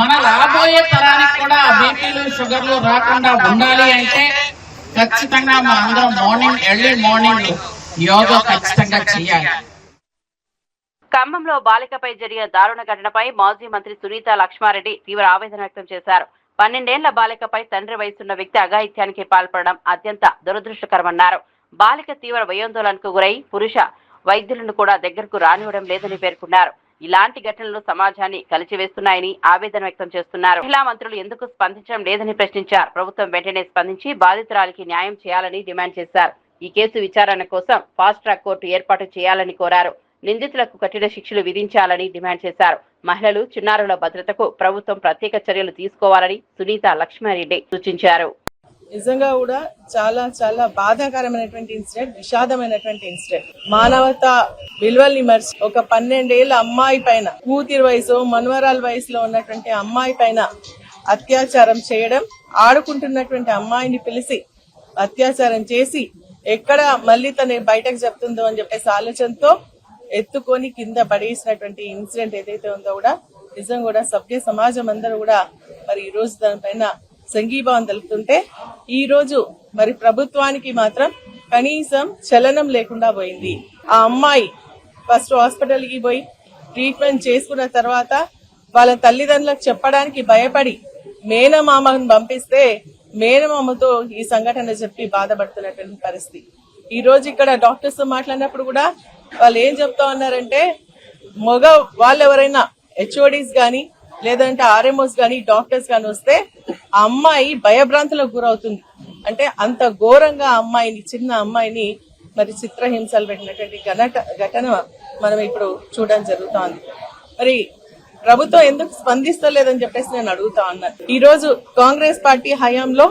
Speaker 10: మన రాబోయే తరానికి కూడా బీపీలు, షుగర్లు రాకుండా ఉండాలి అంటే ఖచ్చితంగా మనందరం ఎర్లీ మార్నింగ్ యోగా ఖచ్చితంగా చేయాలి.
Speaker 2: ఖమ్మంలో బాలికపై జరిగిన దారుణ ఘటనపై మాజీ మంత్రి సునీత లక్ష్మారెడ్డి తీవ్ర ఆవేదన వ్యక్తం చేశారు. 12 ఏళ్ల బాలికపై తండ్రి వయసున్న వ్యక్తి అఘాయిత్యానికి పాల్పడడం అత్యంత దురదృష్టకరమన్నారు. బాలిక తీవ్ర భయాందోళనకు గురై పురుష వైద్యులను కూడా దగ్గరకు రానివ్వడం లేదని పేర్కొన్నారు. ఇలాంటి ఘటనలు సమాజాన్ని కలిచివేస్తున్నాయని ఆవేదన వ్యక్తం చేస్తున్నారు. మహిళా మంత్రులు ఎందుకు స్పందించడం లేదని ప్రశ్నించారు. ప్రభుత్వం వెంటనే స్పందించి బాధితురాలికి న్యాయం చేయాలని డిమాండ్ చేశారు. ఈ కేసు విచారణ కోసం ఫాస్ట్ ట్రాక్ కోర్టు ఏర్పాటు చేయాలని కోరారు. నిందితులకు కఠిన శిక్షలు విధించాలని డిమాండ్ చేశారు. మహిళలు, చిన్నారుల భద్రతకు ప్రభుత్వం ప్రత్యేక చర్యలు తీసుకోవాలని సునీత లక్ష్మారెడ్డి సూచించారు.
Speaker 11: నిజంగా కూడా చాలా చాలా బాధాకరమైనటువంటి ఇన్సిడెంట్, విషాదమైనటువంటి ఇన్సిడెంట్. మానవతా విలువల్ని మర్చి ఒక 12 ఏళ్ల అమ్మాయి పైన, కూతురి వయసు, మనవరాల వయసులో ఉన్నటువంటి అమ్మాయి పైన అత్యాచారం చేయడం, ఆడుకుంటున్నటువంటి అమ్మాయిని పిలిచి అత్యాచారం చేసి ఎక్కడ మళ్ళీ తను బయటకు చెప్తుందో అని చెప్పేసి ఆలోచనతో ఎత్తుకొని కింద పడేసినటువంటి ఇన్సిడెంట్ ఏదైతే ఉందో కూడా నిజం కూడా సభ్య సమాజం అందరూ కూడా మరి ఈ రోజు దానిపైన సంఘీభావం తెలుపుతుంటే ఈ రోజు మరి ప్రభుత్వానికి మాత్రం కనీసం చలనం లేకుండా పోయింది. ఆ అమ్మాయి ఫస్ట్ హాస్పిటల్ కి పోయి ట్రీట్మెంట్ చేసుకున్న తర్వాత వాళ్ళ తల్లిదండ్రులకు చెప్పడానికి భయపడి మేనమామను పంపిస్తే మేనమామతో ఈ సంఘటన చెప్పి బాధపడుతున్నటువంటి పరిస్థితి. ఈ రోజు ఇక్కడ డాక్టర్స్ తో మాట్లాడినప్పుడు కూడా వాళ్ళు ఏం చెప్తా ఉన్నారంటే మగ వాళ్ళు ఎవరైనా హెచ్ఓడీస్ గాని లేదంటే ఆర్ఎంఓస్ గాని డాక్టర్స్ గాని వస్తే ఆ అమ్మాయి భయభ్రాంతులకు గురవుతుంది. అంటే అంత ఘోరంగా అమ్మాయిని చిన్న అమ్మాయిని మరి చిత్రహింసలు పెట్టినటువంటి ఘటన మనం ఇప్పుడు చూడడం జరుగుతోంది. మరి ప్రభుత్వం ఎందుకు స్పందిస్తలేదని చెప్పేసి నేను అడుగుతా ఉన్నాను. ఈ రోజు కాంగ్రెస్ పార్టీ హయాంలో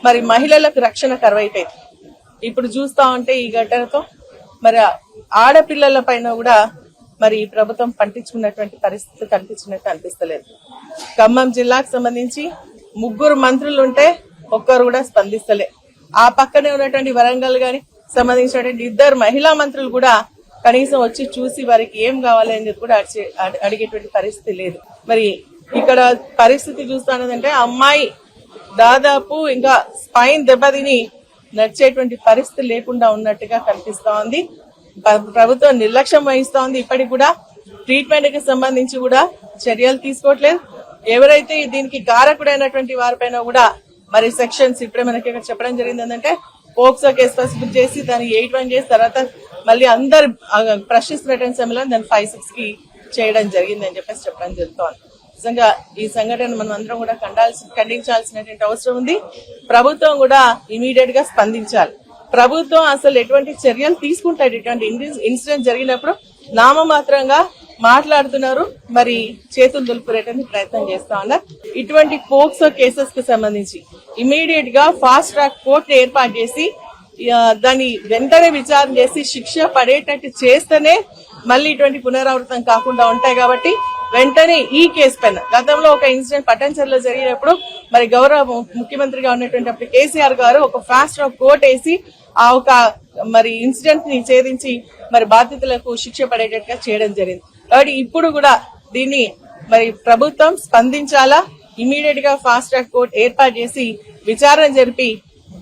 Speaker 11: మరి మహిళలకు రక్షణ కరువైపోయింది. ఇప్పుడు చూస్తా ఉంటే ఈ ఘటనతో మరి ఆడపిల్లల పైన కూడా మరి ఈ ప్రభుత్వం పట్టించుకున్నటువంటి పరిస్థితి కనిపించినట్టు అనిపిస్తలేదు. ఖమ్మం జిల్లాకు సంబంధించి 3 మంత్రులు ఉంటే ఒక్కరు కూడా స్పందిస్తలే. ఆ పక్కనే ఉన్నటువంటి వరంగల్ గాని సంబంధించినటువంటి 2 మహిళా మంత్రులు కూడా కనీసం వచ్చి చూసి వారికి ఏం కావాలి అనేది కూడా అడిగేటువంటి పరిస్థితి లేదు. మరి ఇక్కడ పరిస్థితి చూస్తానంటే అమ్మాయి దాదాపు ఇంకా స్పైన్ దెబ్బతిని నడిచేటువంటి పరిస్థితి లేకుండా ఉన్నట్టుగా కనిపిస్తా ఉంది. ప్రభుత్వం నిర్లక్ష్యం వహిస్తా ఉంది. ఇప్పటికి కూడా ట్రీట్మెంట్ కి సంబంధించి కూడా చర్యలు తీసుకోవట్లేదు. ఎవరైతే దీనికి కారకుడైనటువంటి వారిపైన కూడా మరి సెక్షన్స్ ఇప్పుడే మనకి చెప్పడం జరిగింది ఏంటంటే పోక్సో కేసు ఫస్ట్ బుక్ చేసి దాన్ని 8-1 చేసి తర్వాత మళ్ళీ అందరు ప్రశ్నిస్తున్నటువంటి సమయంలో దాన్ని 5-6 కి చేయడం జరిగింది అని చెప్పేసి చెప్పడం జరుగుతోంది. నిజంగా ఈ సంఘటన మనం అందరం కూడా ఖండించాల్సినటువంటి అవసరం ఉంది. ప్రభుత్వం కూడా ఇమీడియట్ గా స్పందించాలి. ప్రభుత్వం అసలు ఎటువంటి చర్యలు తీసుకుంటారు ఇటువంటి ఇన్సిడెంట్ జరిగినప్పుడు నామమాత్రంగా మాట్లాడుతున్నారు, మరి చేతులు దులుపురేటని ప్రయత్నం చేస్తా ఉన్నారు. ఇటువంటి పోక్సో కేసెస్ కి సంబంధించి ఇమీడియట్ గా ఫాస్ట్ ట్రాక్ కోర్టు ఏర్పాటు చేసి దాన్ని వెంటనే విచారణ చేసి శిక్ష పడేటట్టు చేస్తేనే మళ్ళీ ఇటువంటి పునరావృతం కాకుండా ఉంటాయి. కాబట్టి వెంటనే ఈ కేసు పైన గతంలో ఒక ఇన్సిడెంట్ పట్టణచర్లో జరిగినప్పుడు మరి గౌరవ ముఖ్యమంత్రిగా ఉన్నటువంటి కేసీఆర్ గారు ఒక ఫాస్ట్ ట్రాక్ కోర్టు వేసి ఆ ఒక మరి ఇన్సిడెంట్ ని ఛేదించి మరి బాధితులకు శిక్ష పడేటట్టుగా చేయడం జరిగింది. కాబట్టి ఇప్పుడు కూడా దీన్ని మరి ప్రభుత్వం స్పందించాలా, ఇమీడియట్ గా ఫాస్ట్ ట్రాక్ కోర్టు ఏర్పాటు చేసి విచారణ జరిపి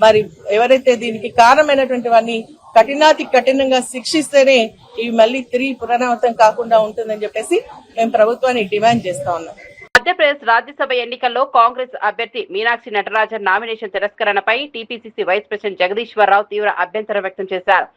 Speaker 11: మరి ఎవరైతే దీనికి కారణమైనటువంటి వారిని కఠినంగా శిక్షిస్తేనే ఇవి మళ్ళీ తిరిగి పునరావృతం కాకుండా ఉంటుందని చెప్పేసి మేము ప్రభుత్వాన్ని డిమాండ్ చేస్తా ఉన్నాం.
Speaker 2: మధ్యప్రదేశ్ రాజ్యసభ ఎన్నికల్లో కాంగ్రెస్ అభ్యర్థి మీనాక్షి నటరాజన్ నామినేషన్ తిరస్కరణపై TPCC vice president Jagadishwar Rao తీవ్ర అభ్యంతరం వ్యక్తం చేశారు.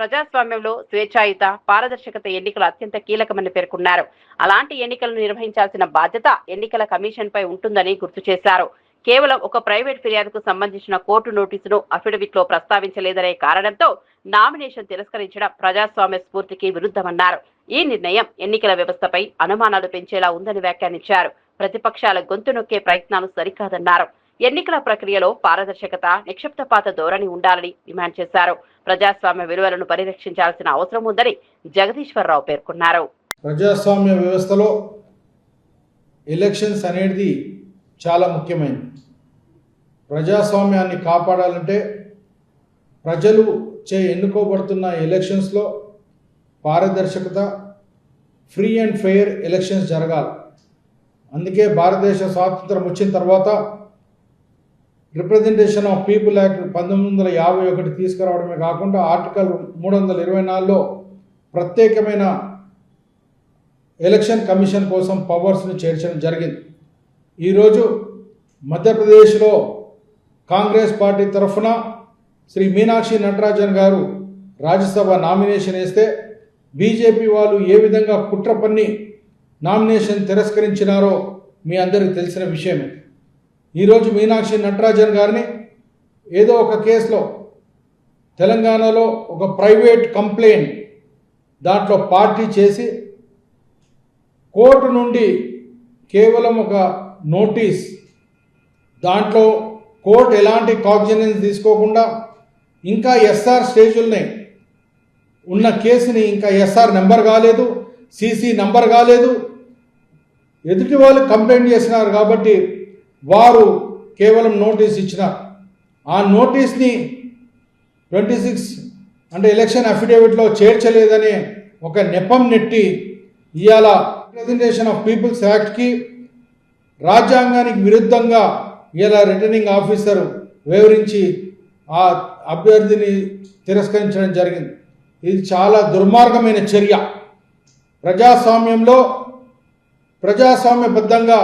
Speaker 2: ప్రజాస్వామ్యంలో స్వేచ్ఛాయుత పారదర్శకత ఎన్నికలు అత్యంత కీలకమని పేర్కొన్నారు. అలాంటి ఎన్నికలను నిర్వహించాల్సిన బాధ్యత ఎన్నికల కమిషన్ పై ఉంటుందని గుర్తు చేశారు. కేవలం ఒక ప్రైవేట్ ఫిర్యాదుకు సంబంధించిన కోర్టు నోటీసును అఫిడవిట్ లో ప్రస్తావించలేదనే కారణంతో నామినేషన్ తిరస్కరించడం ప్రజాస్వామ్య స్ఫూర్తికి విరుద్ధమన్నారు. ఈ నిర్ణయం ఎన్నికల వ్యవస్థపై అనుమానాలు పెంచేలా ఉందని వ్యాఖ్యానించారు. ప్రతిపక్షాల గొంతు నొక్కే ప్రయత్నాలు సరికాదన్నారు. ఎన్నికల ప్రక్రియలో పారదర్శకత, నిక్షిప్తపాత ధోరణి ఉండాలని డిమాండ్ చేశారు. ప్రజాస్వామ్య విలువలను పరిరక్షించాల్సిన అవసరం ఉందని జగదీశ్వర్ రావు పేర్కొన్నారు.
Speaker 12: ప్రజాస్వామ్య వ్యవస్థలో ఎలక్షన్స్ అనేది చాలా ముఖ్యమైనది. ప్రజాస్వామ్యాన్ని కాపాడాలంటే ప్రజలు ఎన్నుకోబడుతున్న ఎలక్షన్స్లో పారదర్శకత, ఫ్రీ అండ్ ఫెయిర్ ఎలక్షన్స్ జరగాలి. అందుకే భారతదేశ స్వాతంత్రం వచ్చిన తర్వాత రిప్రజెంటేషన్ ఆఫ్ పీపుల్ యాక్ట్ 1951 తీసుకురావడమే కాకుండా ఆర్టికల్ 324లో ప్రత్యేకమైన ఎలక్షన్ కమిషన్ కోసం పవర్స్ని చేర్చడం జరిగింది. ఈరోజు మధ్యప్రదేశ్లో కాంగ్రెస్ పార్టీ తరఫున శ్రీ మీనాక్షి నటరాజన్ గారు రాజ్యసభ నామినేషన్ వేస్తే బీజేపీ వాళ్ళు ఏ విధంగా కుట్ర పన్ని నామినేషన్ తిరస్కరించినారో మీ అందరికీ తెలిసిన విషయమే. ఈరోజు మీనాక్షి నటరాజన్ గారిని ఏదో ఒక కేసులో తెలంగాణలో ఒక ప్రైవేట్ కంప్లైంట్ దాంట్లో పార్టీ చేసి కోర్టు నుండి కేవలం ఒక నోటీస్, దాంట్లో కోర్టు ఎలాంటి కాగ్నిజెన్స్ తీసుకోకుండా ఇంకా ఎస్ఆర్ స్టేజుల్ని ఉన్న కేసుని ఇంకా ఎస్ఆర్ నెంబర్ కాలేదు, సిసి నెంబర్ కాలేదు, ఎదుటి వాళ్ళు కంప్లైంట్ చేసినారు కాబట్టి వారు కేవలం నోటీస్ ఇచ్చినారు. ఆ నోటీస్ని 26 అంటే ఎలక్షన్ అఫిడేవిట్లో చేర్చలేదనే ఒక నెపం నెట్టి ఇవాళ రిప్రజెంటేషన్ ఆఫ్ పీపుల్స్ యాక్ట్కి రాజ్యాంగానికి విరుద్ధంగా ఇలా రిటర్నింగ్ ఆఫీసర్ వివరించి ఆ అభ్యర్థిని తిరస్కరించడం జరిగింది. ఇది చాలా దుర్మార్గమైన చర్య. ప్రజాస్వామ్యబద్ధంగా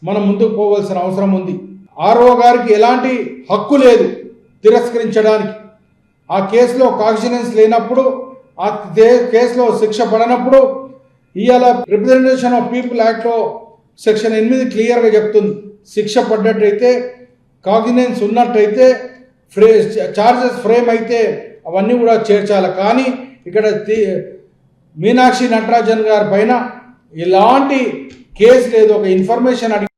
Speaker 12: మనం ముందుకు పోవాల్సిన అవసరం ఉంది. ఆర్ఓ గారికి ఎలాంటి హక్కు లేదు తిరస్కరించడానికి. ఆ కేసులో కాగ్నిజెన్స్ లేనప్పుడు, ఆ కేసులో శిక్ష పడనప్పుడు ఇవాళ రిప్రజెంటేషన్ ఆఫ్ పీపుల్ యాక్ట్లో సెక్షన్ 8 క్లియర్గా చెప్తుంది, శిక్ష పడ్డట్టయితే, కాగ్నిజెన్స్ ఉన్నట్టయితే, చార్జెస్ ఫ్రేమ్ అయితే అవన్నీ కూడా చేర్చాలి. కానీ ఇక్కడ మీనాక్షి నటరాజన్ గారి పైన ఎలాంటి కేసు లేదు. ఒక ఇన్ఫర్మేషన్ అడిగి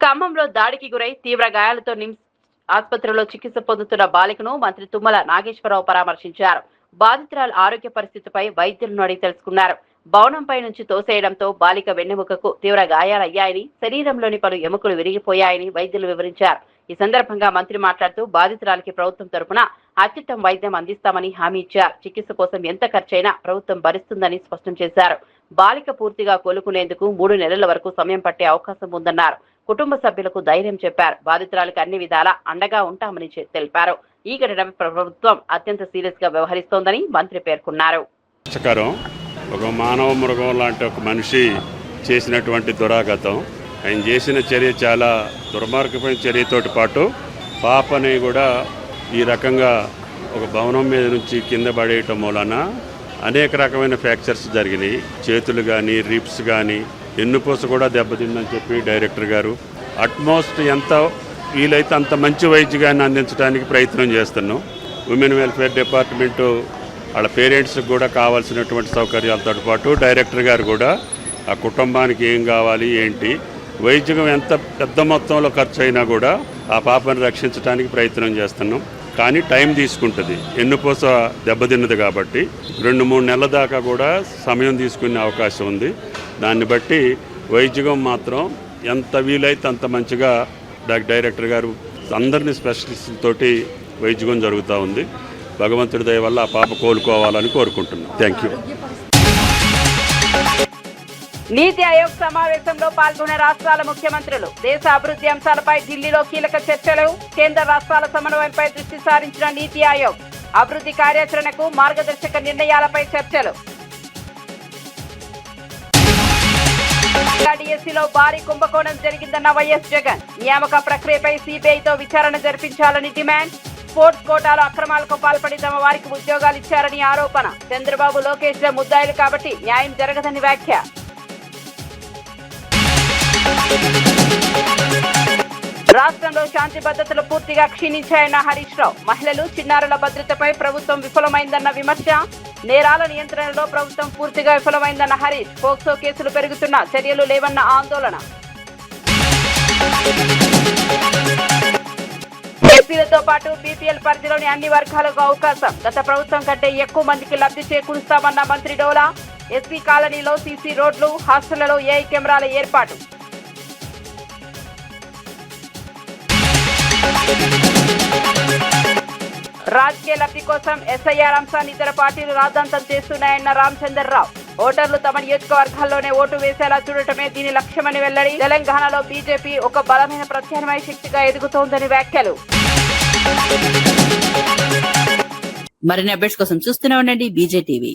Speaker 2: ఖమ్మంలో దాడికి గురై తీవ్ర గాయాలతో నిమ్స్ ఆసుపత్రిలో చికిత్స పొందుతున్న బాలికను మంత్రి తుమ్మల నాగేశ్వరరావు పరామర్శించారు. బాధితురాల ఆరోగ్య పరిస్థితిపై వైద్యులను అడిగి తెలుసుకున్నారు. భవనంపై నుంచి తోసేయడంతో బాలిక వెన్నెముకకు తీవ్ర గాయాలయ్యాయని, శరీరంలోని పలు ఎముకలు విరిగిపోయాయని వైద్యులు వివరించారు. ఈ సందర్భంగా మంత్రి మాట్లాడుతూ బాధితురాలికి ప్రభుత్వం తరపున అత్యుత్తమ వైద్యం అందిస్తామని హామీ ఇచ్చారు. చికిత్స కోసం ఎంత ఖర్చైనా ప్రభుత్వం భరిస్తుందని స్పష్టం చేశారు. బాలిక పూర్తిగా కోలుకునేందుకు 3 నెలల వరకు సమయం పట్టే అవకాశం ఉందన్నారు. కుటుంబ సభ్యులకు ధైర్యం చెప్పారు. బాధితురాలకు అన్ని విధాలా అండగా ఉంటామని తెలిపారు. ఈ ఘటనపై ప్రభుత్వం అత్యంత సీరియస్ గా వ్యవహరిస్తోందని మంత్రి పేర్కొన్నారు.
Speaker 13: ఒక మానవ మృగం లాంటి ఒక మనిషి చేసినటువంటి దురాఘాతం. ఆయన చేసిన చర్య చాలా దుర్మార్గమైన చర్యతోటి పాటు పాపని కూడా ఈ రకంగా ఒక భవనం మీద నుంచి కింద పడేయటం మూలన అనేక రకమైన ఫ్రాక్చర్స్ జరిగినాయి. చేతులు కానీ, రిప్స్ కానీ, ఎన్నుపూస కూడా దెబ్బతిందని చెప్పి డైరెక్టర్ గారు అట్మోస్ట్ ఎంత వీలైతే అంత మంచి వైద్యాన్ని అందించడానికి ప్రయత్నం చేస్తున్నాం. ఉమెన్ వెల్ఫేర్ డిపార్ట్మెంటు వాళ్ళ పేరెంట్స్కి కూడా కావాల్సినటువంటి సౌకర్యాలతో పాటు డైరెక్టర్ గారు కూడా ఆ కుటుంబానికి ఏం కావాలి ఏంటి, వైద్యం ఎంత పెద్ద మొత్తంలో ఖర్చు అయినా కూడా ఆ పాపను రక్షించడానికి ప్రయత్నం చేస్తున్నాం. కానీ టైం తీసుకుంటుంది. ఎన్నుపూస దెబ్బతిన్నది కాబట్టి 2-3 నెలల దాకా కూడా సమయం తీసుకునే అవకాశం ఉంది. దాన్ని బట్టి వైద్యం మాత్రం ఎంత వీలైతే అంత మంచిగా డైరెక్టర్ గారు అందరినీ స్పెషలిస్టులతోటి వైద్యం జరుగుతూ ఉంది. భగవంతుడి దయ వల్ల ఆ పాప కోలుకోవాలని కోరుకుంటున్నాం. Thank you.
Speaker 2: నీతి ఆయోగ్ సమావేశంలో పాల్గొన్న రాష్ట్రాల ముఖ్యమంత్రులు దేశ అభివృద్ధి అంశాలపై ఢిల్లీలో కీలక చర్చలు. కేంద్ర రాష్ట్రాల సమన్వయంపై దృష్టి సారించిన నీతి ఆయోగ్ అభివృద్ధి కార్యాచరణకు మార్గదర్శక నిర్ణయాలపై చర్చలు. డిఎస్సీలో భారీ కుంభకోణం జరిగిందన్న వైఎస్ జగన్. నియామక ప్రక్రియపై సిబిఐతో విచారణ జరిపించాలని డిమాండ్. స్పోర్ట్స్ కోటాలో అక్రమాలకు పాల్పడి తమ వారికి ఉద్యోగాలు ఇచ్చారని ఆరోపణ. చంద్రబాబు, లోకేష్ ల ముద్దాయిలు కాబట్టి న్యాయం జరగదని వ్యాఖ్య. రాష్ట్రంలో శాంతి భద్రతలు పూర్తిగా క్షీణించాయన్న హరీష్ రావు. మహిళలు, చిన్నారుల భద్రతపై ప్రభుత్వం విఫలమైందన్న విమర్శ. నేరాల నియంత్రణలో ప్రభుత్వం పూర్తిగా విఫలమైందన్న హరీష్. పోక్సో కేసులు పెరుగుతున్నా చర్యలు లేవన్న ఆందోళన. ఎస్సీలతో పాటు బీపీఎల్ పరిధిలోని అన్ని వర్గాలకు అవకాశం. గత ప్రభుత్వం కంటే ఎక్కువ మందికి లబ్ధి చేకూరుస్తామన్న మంత్రి డోలా. ఎస్సీ కాలనీలో సీసీ రోడ్లు, హాస్టళ్లలో ఏఐ కెమెరాల ఏర్పాటు. రాజకీయ లబ్ధి కోసం ఎస్ఐఆర్ అంశాన్ని ఇతర పార్టీలు రాద్ధాంతం చేస్తున్నాయన్న రామచంద్రరావు. ఓటర్లు తమ నియోజకవర్గాల్లోనే ఓటు వేసేలా చూడటమే దీని లక్ష్యమని వెల్లడి. తెలంగాణలో బీజేపీ ఒక బలమైన ప్రత్యామ్నాయ శక్తిగా ఎదుగుతోందని వ్యాఖ్యలు.
Speaker 1: మరిన్ని అప్డేట్స్ కోసం చూస్తూనే ఉండండి బీజేటీవీ.